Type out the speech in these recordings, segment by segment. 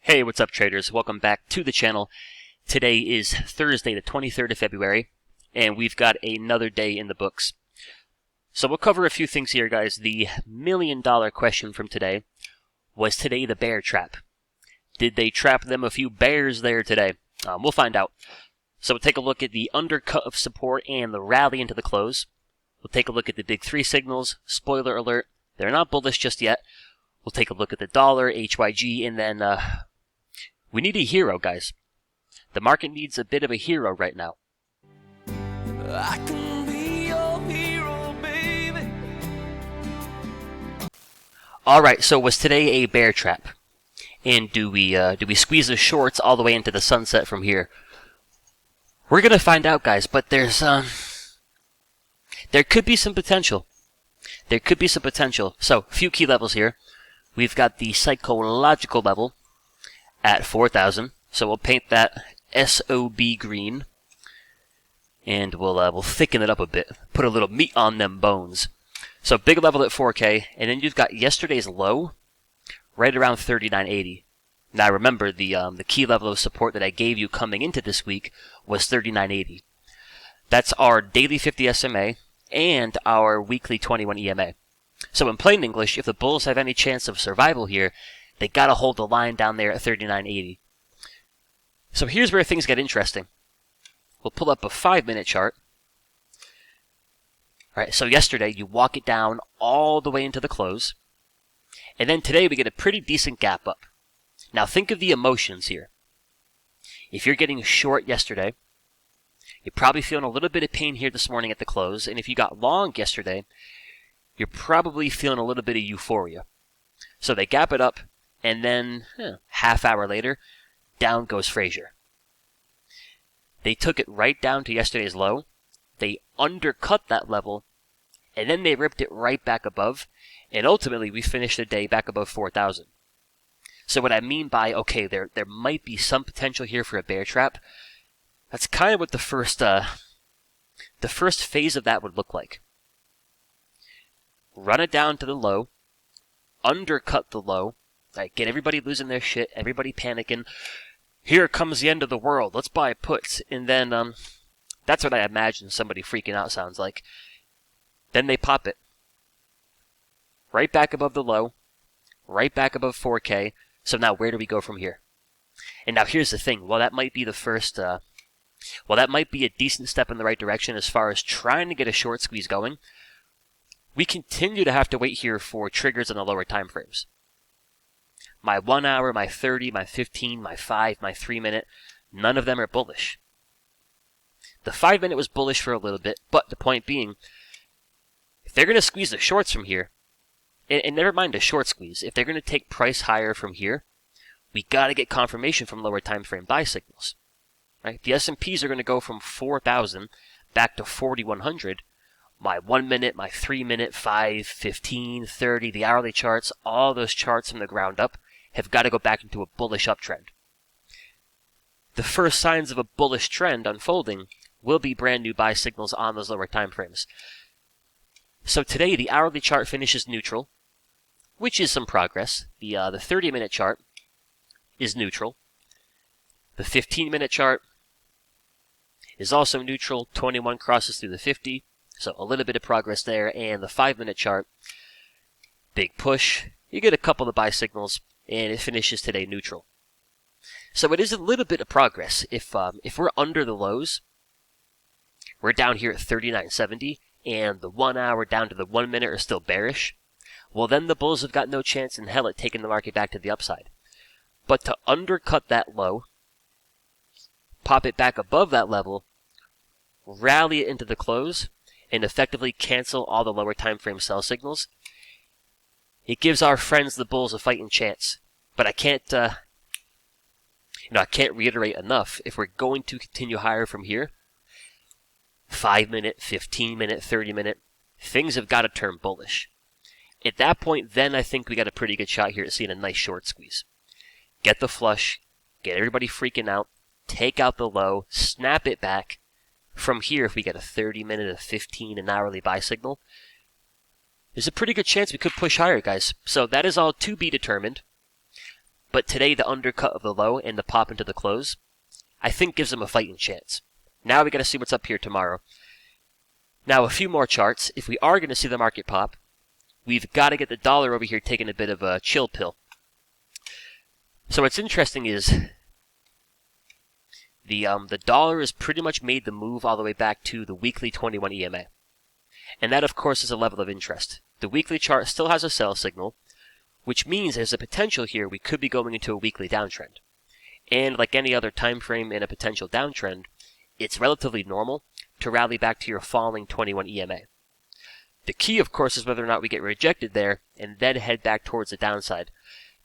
Hey, what's up traders? Welcome back to the channel. Today is Thursday the 23rd of February, and we've got another day in the books. So we'll cover a few things here, guys. The million-dollar question from today: was today the bear trap? Did they trap them a few bears there today? We'll find out. So we'll take a look at the undercut of support and the rally into the close. We'll take a look at the big three signals. Spoiler alert, they're not bullish just yet. We'll take a look at the dollar, HYG, and then we need a hero, guys. The market needs a bit of a hero right now. I can be your hero, baby. Alright, so was today a bear trap? And do we squeeze the shorts all the way into the sunset from here? We're gonna find out, guys, but there could be some potential. There could be some potential. So, a few key levels here. We've got the psychological level at 4,000. So we'll paint that SOB green, and we'll thicken it up a bit, put a little meat on them bones. So big level at 4K, and then you've got yesterday's low right around 39.80. Now remember, the key level of support that I gave you coming into this week was 39.80. That's our daily 50 SMA and our weekly 21 EMA. So in plain English, if the bulls have any chance of survival here, they gotta hold the line down there at 39.80. So here's where things get interesting. We'll pull up a 5-minute chart. Alright, so yesterday you walk it down all the way into the close. And then today we get a pretty decent gap up. Now think of the emotions here. If you're getting short yesterday, you're probably feeling a little bit of pain here this morning at the close. And if you got long yesterday, you're probably feeling a little bit of euphoria. So they gap it up. And then, half hour later, down goes Frazier. They took it right down to yesterday's low. They undercut that level, and then they ripped it right back above. And ultimately, we finished the day back above 4,000. So what I mean by, okay, there might be some potential here for a bear trap, that's kind of what the first phase of that would look like. Run it down to the low, undercut the low, right, get everybody losing their shit, everybody panicking. Here comes the end of the world. Let's buy puts. And then that's what I imagine somebody freaking out sounds like. Then they pop it. Right back above the low. Right back above 4K. So now where do we go from here? And now here's the thing. Well, that might be the first... that might be a decent step in the right direction as far as trying to get a short squeeze going. We continue to have to wait here for triggers in the lower time frames. My 1 hour, my 30, my 15, my 5, my 3 minute, none of them are bullish. The 5 minute was bullish for a little bit, but the point being, if they're going to squeeze the shorts from here, and never mind a short squeeze, if they're going to take price higher from here, we got to get confirmation from lower time frame buy signals. Right? The S&Ps are going to go from 4,000 back to 4,100. My 1 minute, my 3 minute, 5, 15, 30, the hourly charts, all those charts from the ground up have got to go back into a bullish uptrend. The first signs of a bullish trend unfolding will be brand new buy signals on those lower time frames. So today the hourly chart finishes neutral, which is some progress. The 30-minute chart is neutral. The 15-minute chart is also neutral. 21 crosses through the 50. So a little bit of progress there. And the 5-minute chart, big push. You get a couple of buy signals, and it finishes today neutral. So it is a little bit of progress. If we're under the lows, we're down here at 39.70, and the 1 hour down to the 1 minute are still bearish, well then the bulls have got no chance in hell at taking the market back to the upside. But to undercut that low, pop it back above that level, rally it into the close, and effectively cancel all the lower time frame sell signals, it gives our friends the bulls a fighting chance. But I can't reiterate enough. If we're going to continue higher from here, 5 minute, 15 minute, 30 minute, things have got to turn bullish. At that point, then I think we got a pretty good shot here at seeing a nice short squeeze. Get the flush, get everybody freaking out, take out the low, snap it back. From here, if we get a 30 minute, a 15, an hourly buy signal, there's a pretty good chance we could push higher, guys. So that is all to be determined. But today, the undercut of the low and the pop into the close, I think gives them a fighting chance. Now we got to see what's up here tomorrow. Now, a few more charts. If we are going to see the market pop, we've got to get the dollar over here taking a bit of a chill pill. So what's interesting is the dollar has pretty much made the move all the way back to the weekly 21 EMA. And that, of course, is a level of interest. The weekly chart still has a sell signal, which means there's a potential here we could be going into a weekly downtrend. And like any other time frame in a potential downtrend, it's relatively normal to rally back to your falling 21 EMA. The key, of course, is whether or not we get rejected there and then head back towards the downside.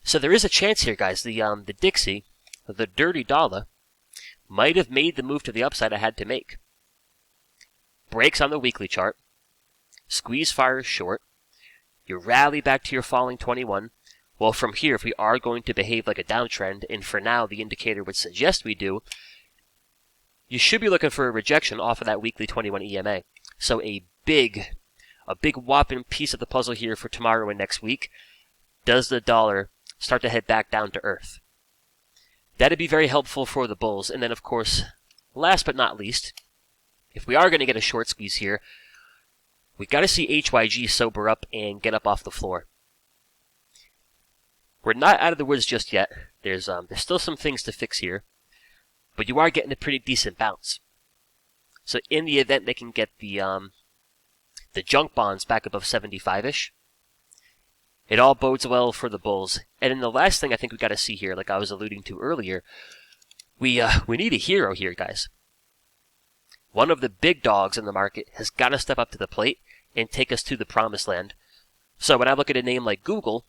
So there is a chance here, guys. The Dixie, the dirty dollar, might have made the move to the upside I had to make. Breaks on the weekly chart. Squeeze fires short. You rally back to your falling 21. Well, from here, if we are going to behave like a downtrend, and for now the indicator would suggest we do, you should be looking for a rejection off of that weekly 21 EMA. So a big whopping piece of the puzzle here for tomorrow and next week. Does the dollar start to head back down to earth? That'd be very helpful for the bulls. And then, of course, last but not least, if we are going to get a short squeeze here, we've got to see HYG sober up and get up off the floor. We're not out of the woods just yet. There's still some things to fix here, but you are getting a pretty decent bounce. So in the event they can get the junk bonds back above 75-ish, it all bodes well for the bulls. And then the last thing I think we got to see here, like I was alluding to earlier, we need a hero here, guys. One of the big dogs in the market has got to step up to the plate and take us to the promised land. So when I look at a name like Google,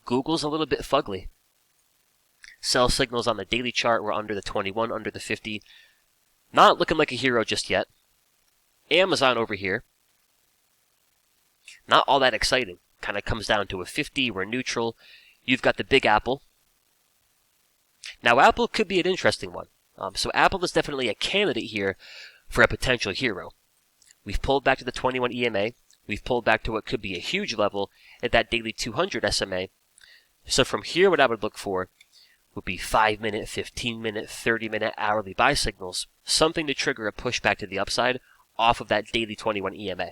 Google's a little bit fugly. Sell signals on the daily chart were under the 21, under the 50. Not looking like a hero just yet. Amazon over here, not all that exciting. Kind of comes down to a 50. We're neutral. You've got the big Apple. Now, Apple could be an interesting one. So Apple is definitely a candidate here for a potential hero. We've pulled back to the 21 EMA. We've pulled back to what could be a huge level at that daily 200 SMA. So from here, what I would look for would be 5-minute, 15-minute, 30-minute hourly buy signals, something to trigger a pushback to the upside off of that daily 21 EMA.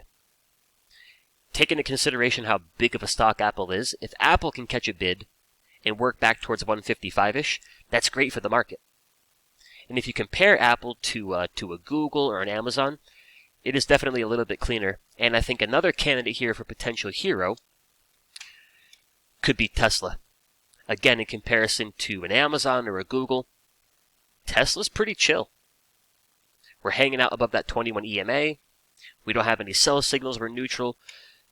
Take into consideration how big of a stock Apple is. If Apple can catch a bid and work back towards 155-ish, that's great for the market. And if you compare Apple to a Google or an Amazon, it is definitely a little bit cleaner. And I think another candidate here for potential hero could be Tesla. Again, in comparison to an Amazon or a Google, Tesla's pretty chill. We're hanging out above that 21 EMA. We don't have any sell signals. We're neutral.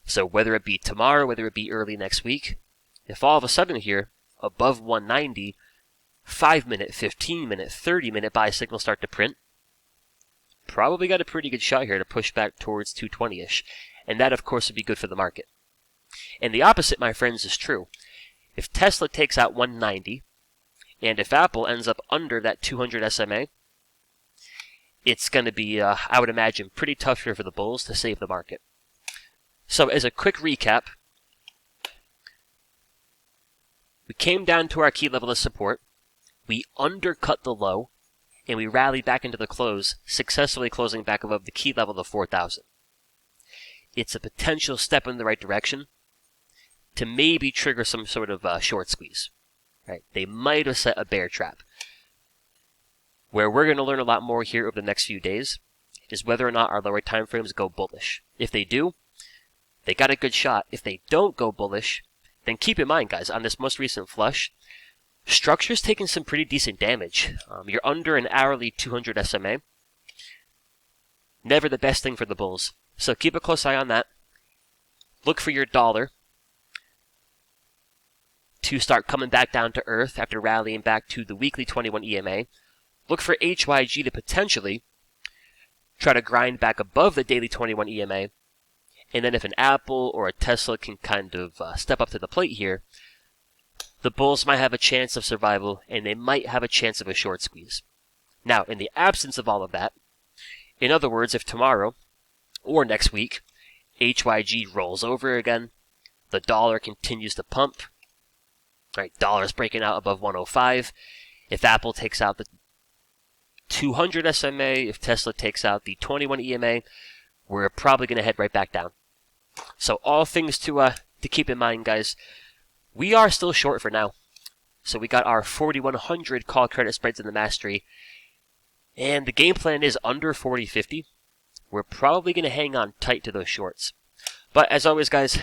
So whether it be tomorrow, whether it be early next week, if all of a sudden here, above 190, 5-minute, 15-minute, 30-minute buy signals start to print, probably got a pretty good shot here to push back towards 220-ish. And that, of course, would be good for the market. And the opposite, my friends, is true. If Tesla takes out 190, and if Apple ends up under that 200 SMA, it's going to be, I would imagine, pretty tough here for the bulls to save the market. So as a quick recap, we came down to our key level of support, we undercut the low, and we rallied back into the close, successfully closing back above the key level of 4,000. It's a potential step in the right direction to maybe trigger some sort of short squeeze. Right? They might have set a bear trap. Where we're going to learn a lot more here over the next few days is whether or not our lower time frames go bullish. If they do, they got a good shot. If they don't go bullish, then keep in mind, guys, on this most recent flush, structure's taking some pretty decent damage. You're under an hourly 200 SMA. Never the best thing for the bulls. So keep a close eye on that. Look for your dollar to start coming back down to earth after rallying back to the weekly 21 EMA. Look for HYG to potentially try to grind back above the daily 21 EMA. And then if an Apple or a Tesla can kind of step up to the plate here, the bulls might have a chance of survival, and they might have a chance of a short squeeze. Now, in the absence of all of that, in other words, if tomorrow or next week, HYG rolls over again, the dollar continues to pump, All right, dollar's breaking out above 105. If Apple takes out the 200 SMA, if Tesla takes out the 21 EMA, we're probably going to head right back down. So all things to keep in mind, guys. We are still short for now. So we got our 4,100 call credit spreads in the mastery. And the game plan is under 40.50. We're probably going to hang on tight to those shorts. But as always, guys,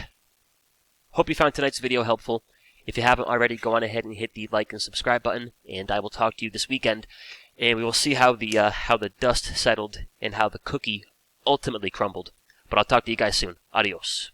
hope you found tonight's video helpful. If you haven't already, go on ahead and hit the like and subscribe button. And I will talk to you this weekend. And we will see how the dust settled and how the cookie ultimately crumbled. But I'll talk to you guys soon. Adios.